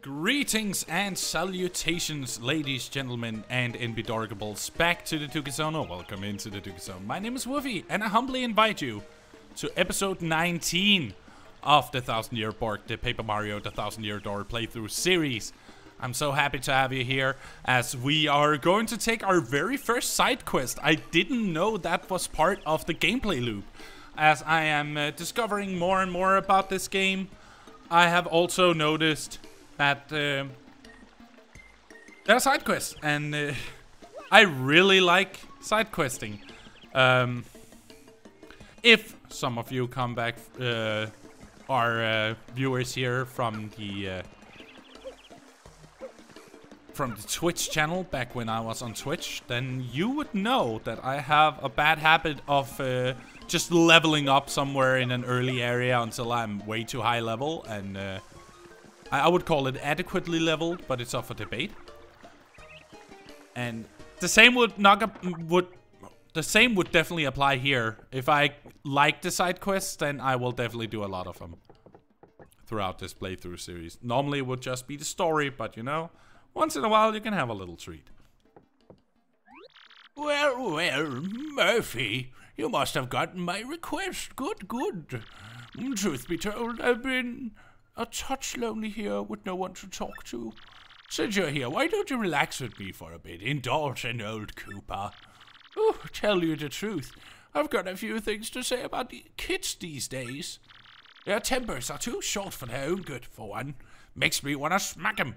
Greetings and salutations, ladies, gentlemen, and NBDorgables, back to the Duggie Zone, or welcome into the Duggie Zone. My name is Lofi, and I humbly invite you to episode 19 of the 1000-Year Bork, the Paper Mario, the 1000-Year Door playthrough series. I'm so happy to have you here, as we are going to take our very first side quest. I didn't know that was part of the gameplay loop. As I am discovering more and more about this game, I have also noticed that there are side quests, and I really like side questing. If some of you come back, are viewers here from the Twitch channel back when I was on Twitch, then you would know that I have a bad habit of just leveling up somewhere in an early area until I'm way too high level, and I would call it adequately leveled, but it's up for debate. And the same would definitely apply here. If I like the side quests, then I will definitely do a lot of them throughout this playthrough series. Normally it would just be the story, but you know, once in a while you can have a little treat. Well, Murphy, you must have gotten my request. Good. Truth be told, I've been a touch lonely here with no one to talk to. Since you're here, why don't you relax with me for a bit? Indulge an old Cooper. Oh, tell you the truth, I've got a few things to say about the kids these days. Their tempers are too short for their own good, for one. Makes me want to smack 'em.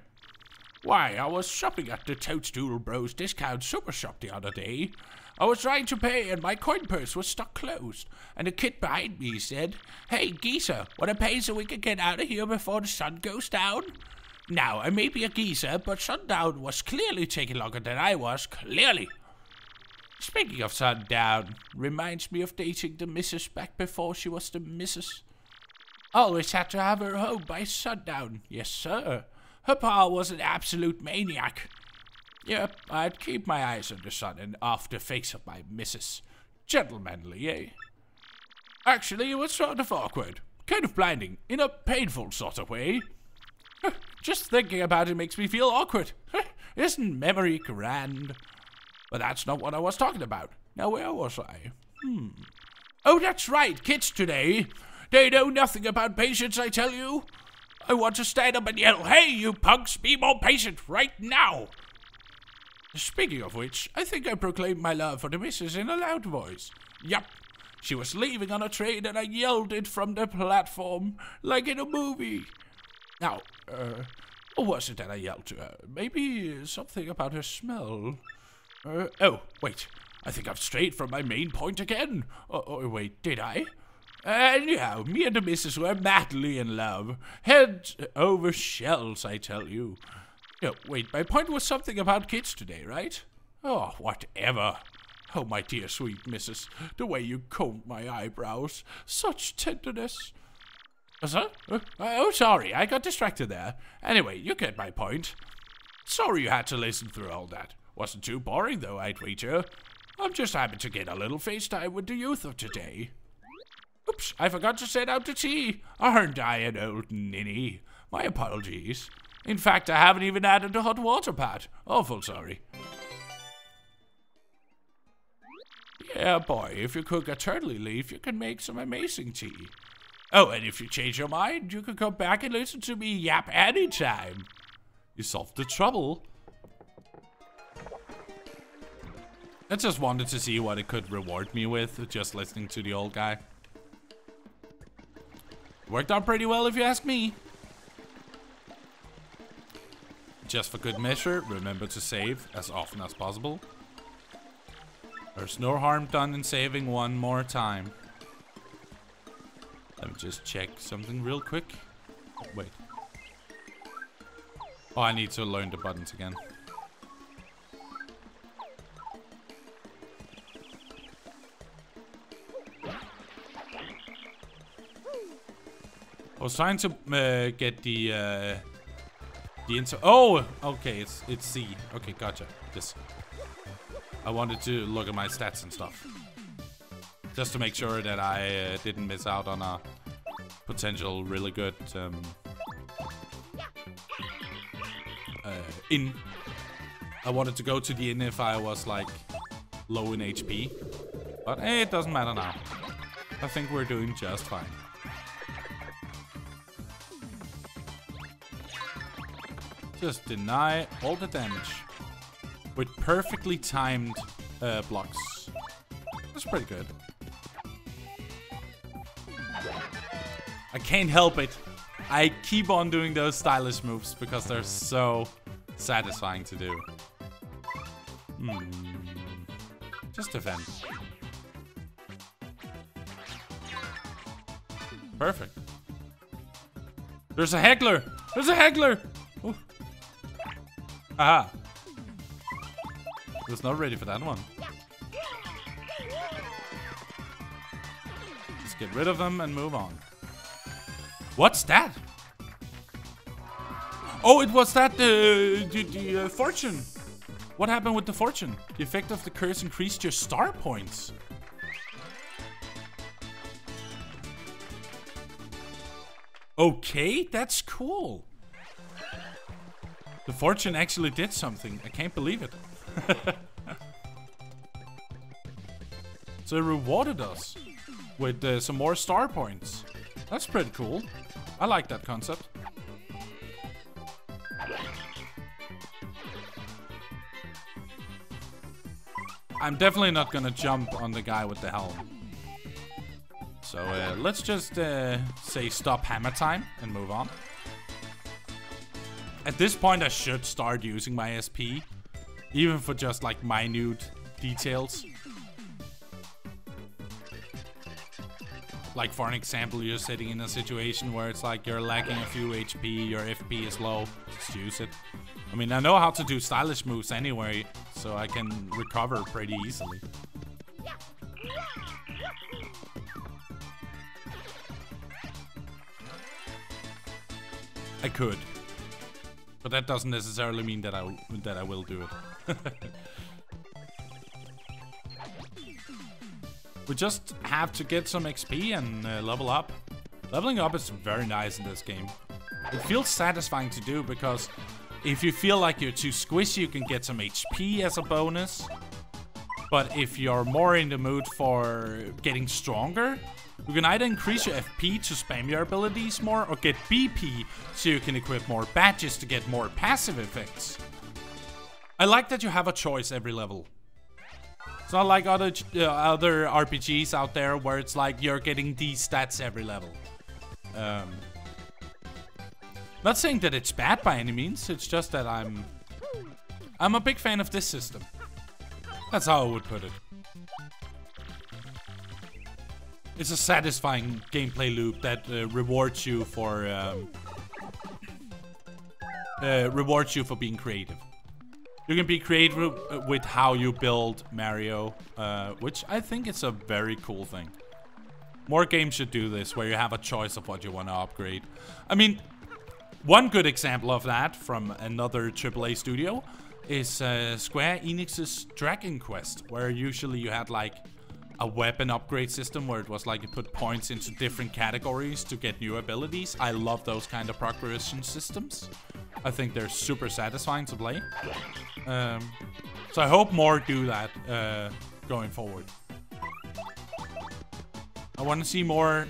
Why, I was shopping at the Toadstool Bros discount super shop the other day. I was trying to pay and my coin purse was stuck closed. And the kid behind me said, "Hey, geezer, wanna pay so we can get out of here before the sun goes down?" Now, I may be a geezer, but sundown was clearly taking longer than I was, clearly. Speaking of sundown, reminds me of dating the missus back before she was the missus. Always had to have her home by sundown, yes sir. Her pa was an absolute maniac. Yep, I'd keep my eyes on the sun and off the face of my missus. Gentlemanly, eh? Actually, it was sort of awkward. Kind of blinding, in a painful sort of way. Just thinking about it makes me feel awkward. Isn't memory grand? But that's not what I was talking about. Now, where was I? Oh, that's right, kids today. They know nothing about patience, I tell you. I want to stand up and yell, "Hey, you punks, be more patient right now!" Speaking of which, I think I proclaimed my love for the missus in a loud voice. Yup, she was leaving on a train and I yelled it from the platform, like in a movie. Now, what was it that I yelled to her? Maybe something about her smell. Oh, wait, I think I've strayed from my main point again. Oh, wait, did I? Anyhow, me and the missus were madly in love. Head over shells, I tell you. No, wait, my point was something about kids today, right? Oh, whatever. Oh, my dear sweet missus, the way you combed my eyebrows. Such tenderness. Oh, sorry, I got distracted there. Anyway, you get my point. Sorry you had to listen through all that. Wasn't too boring, though, I'd wager. I'm just happy to get a little FaceTime with the youth of today. Oops, I forgot to set out the tea. Aren't I an old ninny? My apologies. In fact, I haven't even added the hot water pot. Awful sorry. Yeah, boy, if you cook a turtley leaf, you can make some amazing tea. Oh, and if you change your mind, you can come back and listen to me yap anytime. You solved the trouble. I just wanted to see what it could reward me with, just listening to the old guy. Worked out pretty well if you ask me. Just for good measure, remember to save as often as possible. There's no harm done in saving one more time. Let me just check something real quick. Oh, wait. Oh, I need to learn the buttons again. I was trying to get the insert. Oh, okay, it's C. Okay, gotcha. I wanted to look at my stats and stuff, just to make sure that I didn't miss out on a potential really good inn. I wanted to go to the inn if I was like low in HP. But hey, it doesn't matter now. I think we're doing just fine. Just deny all the damage with perfectly timed blocks. That's pretty good. I can't help it. I keep on doing those stylish moves because they're so satisfying to do. Just defend. Perfect. There's a heckler! There's a heckler! Ooh. Aha. I was not ready for that one. Just get rid of them and move on. What's that? Oh, it was that the fortune. What happened with the fortune? The effect of the curse increased your star points. Okay, that's cool. The fortune actually did something. I can't believe it. So it rewarded us with some more star points. That's pretty cool. I like that concept. I'm definitely not gonna jump on the guy with the helm. So let's just say stop hammer time and move on. At this point I should start using my SP. Even for just like minute details. Like for an example, you're sitting in a situation where it's like you're lacking a few HP, your FP is low, just use it. I mean, I know how to do stylish moves anyway, so I can recover pretty easily. I could. But that doesn't necessarily mean that I will do it. We just have to get some XP and level up. Leveling up is very nice in this game. It feels satisfying to do because if you feel like you're too squishy, you can get some HP as a bonus. But if you're more in the mood for getting stronger, you can either increase your FP to spam your abilities more or get BP so you can equip more badges to get more passive effects. I like that you have a choice every level. It's not like other RPGs out there where it's like you're getting these stats every level. Not saying that it's bad by any means, it's just that I'm a big fan of this system. That's how I would put it. It's a satisfying gameplay loop that rewards you for being creative. You can be creative with how you build Mario, which I think is a very cool thing. More games should do this, where you have a choice of what you want to upgrade. I mean, one good example of that from another AAA studio is Square Enix's Dragon Quest, where usually you had like a weapon upgrade system where it was like you put points into different categories to get new abilities. I love those kind of progression systems. I think they're super satisfying to play. So I hope more do that going forward. I want to see more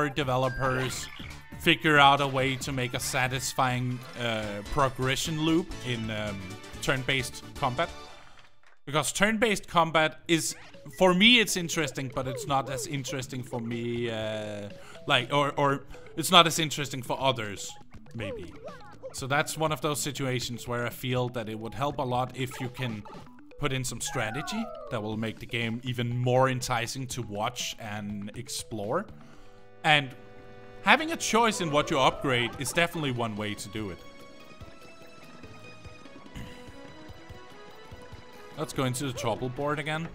developers figure out a way to make a satisfying progression loop in turn-based combat. Because turn-based combat is, for me it's interesting, but it's not as interesting for me, or it's not as interesting for others, maybe. So that's one of those situations where I feel that it would help a lot if you can put in some strategy that will make the game even more enticing to watch and explore. And having a choice in what you upgrade is definitely one way to do it. Let's go into the trouble board again.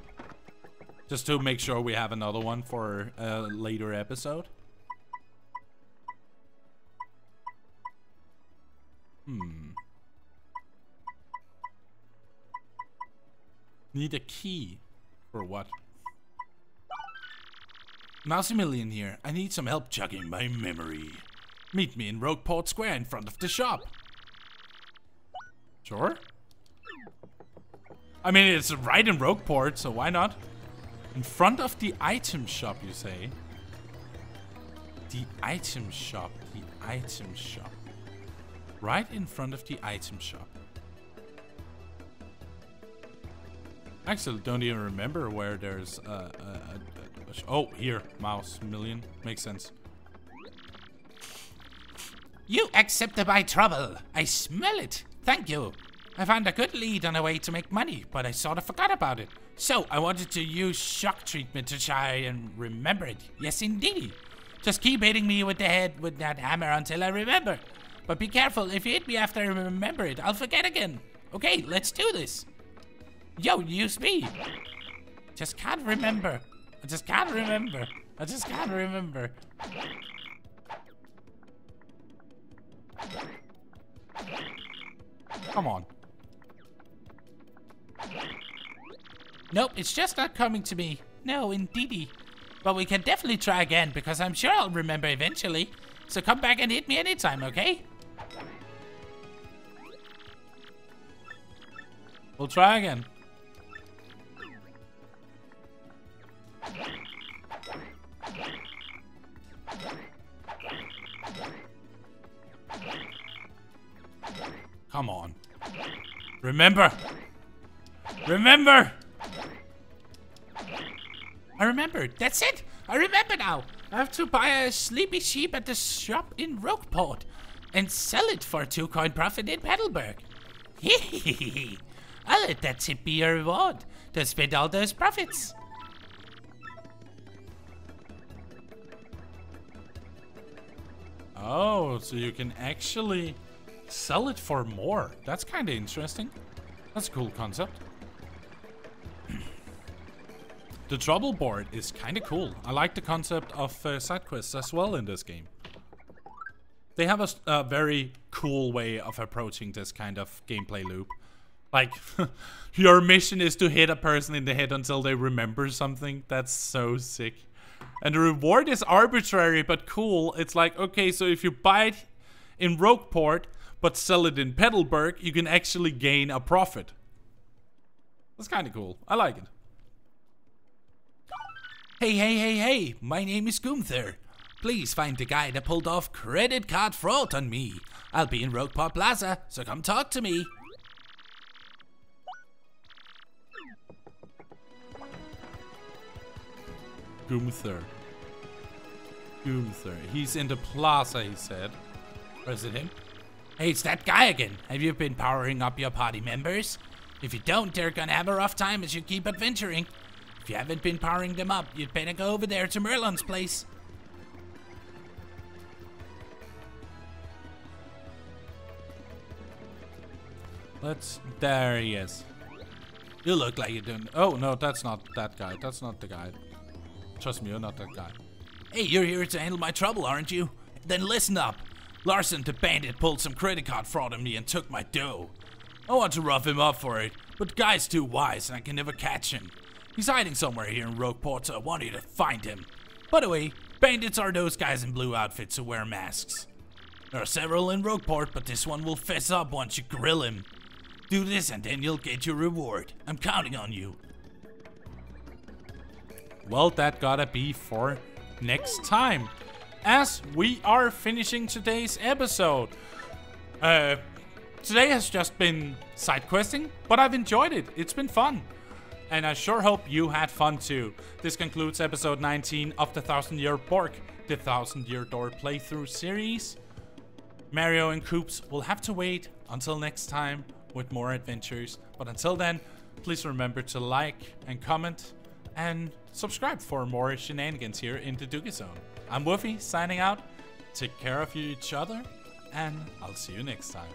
Just to make sure we have another one for a later episode. Need a key. For what? Maximilian here. I need some help jogging my memory. Meet me in Rogueport Square in front of the shop. Sure. I mean, it's right in Rogueport, so why not? In front of the item shop, you say? The item shop. The item shop. Right in front of the item shop. Actually, don't even remember where there's oh, here. Mouse. Million. Makes sense. You accepted my trouble. I smell it. Thank you. I found a good lead on a way to make money, but I sort of forgot about it. So I wanted to use shock treatment to try and remember it. Yes, indeed. Just keep hitting me with the head with that hammer until I remember. But be careful, if you hit me after I remember it, I'll forget again. Okay, let's do this. Yo, use me. Just can't remember. I just can't remember. I just can't remember. Come on. Nope, it's just not coming to me. No, indeedy. But we can definitely try again, because I'm sure I'll remember eventually. So come back and hit me anytime, okay? We'll try again. Come on. Remember! Remember! I remembered. That's it. I remember now. I have to buy a sleepy sheep at the shop in Rogueport and sell it for a 2-coin profit in Petalburg. Hehehe. I'll let that tip be your reward to spend all those profits. Oh, so you can actually sell it for more. That's kind of interesting. That's a cool concept. The trouble board is kind of cool. I like the concept of side quests as well in this game. They have a very cool way of approaching this kind of gameplay loop. Like, your mission is to hit a person in the head until they remember something. That's so sick. And the reward is arbitrary but cool. It's like, okay, so if you buy it in Rogueport but sell it in Petalburg, you can actually gain a profit. That's kind of cool. I like it. Hey, my name is Gunther. Please find the guy that pulled off credit card fraud on me. I'll be in Rogueport Plaza, so come talk to me. Gunther. He's in the plaza, he said. Or is it him? Hey, it's that guy again. Have you been powering up your party members? If you don't, they're gonna have a rough time as you keep adventuring. If you haven't been powering them up, you'd better go over there to Merlin's place. There he is. You look like you're doing... Oh, no, that's not that guy. That's not the guy. Trust me, you're not that guy. Hey, you're here to handle my trouble, aren't you? Then listen up. Larson the bandit pulled some credit card fraud on me and took my dough. I want to rough him up for it, but the guy's too wise and I can never catch him. He's hiding somewhere here in Rogueport, so I want you to find him. By the way, bandits are those guys in blue outfits who wear masks. There are several in Rogueport, but this one will fess up once you grill him. Do this and then you'll get your reward. I'm counting on you. Well, that gotta be for next time, as we are finishing today's episode. Today has just been side questing, but I've enjoyed it. It's been fun. And I sure hope you had fun too. This concludes episode 19 of the 1000-Year Bork, the 1000-Year Door playthrough series. Mario and Koops will have to wait until next time with more adventures. But until then, please remember to like and comment and subscribe for more shenanigans here in the Duggie Zone. I'm Woofy, signing out. Take care of each other, and I'll see you next time.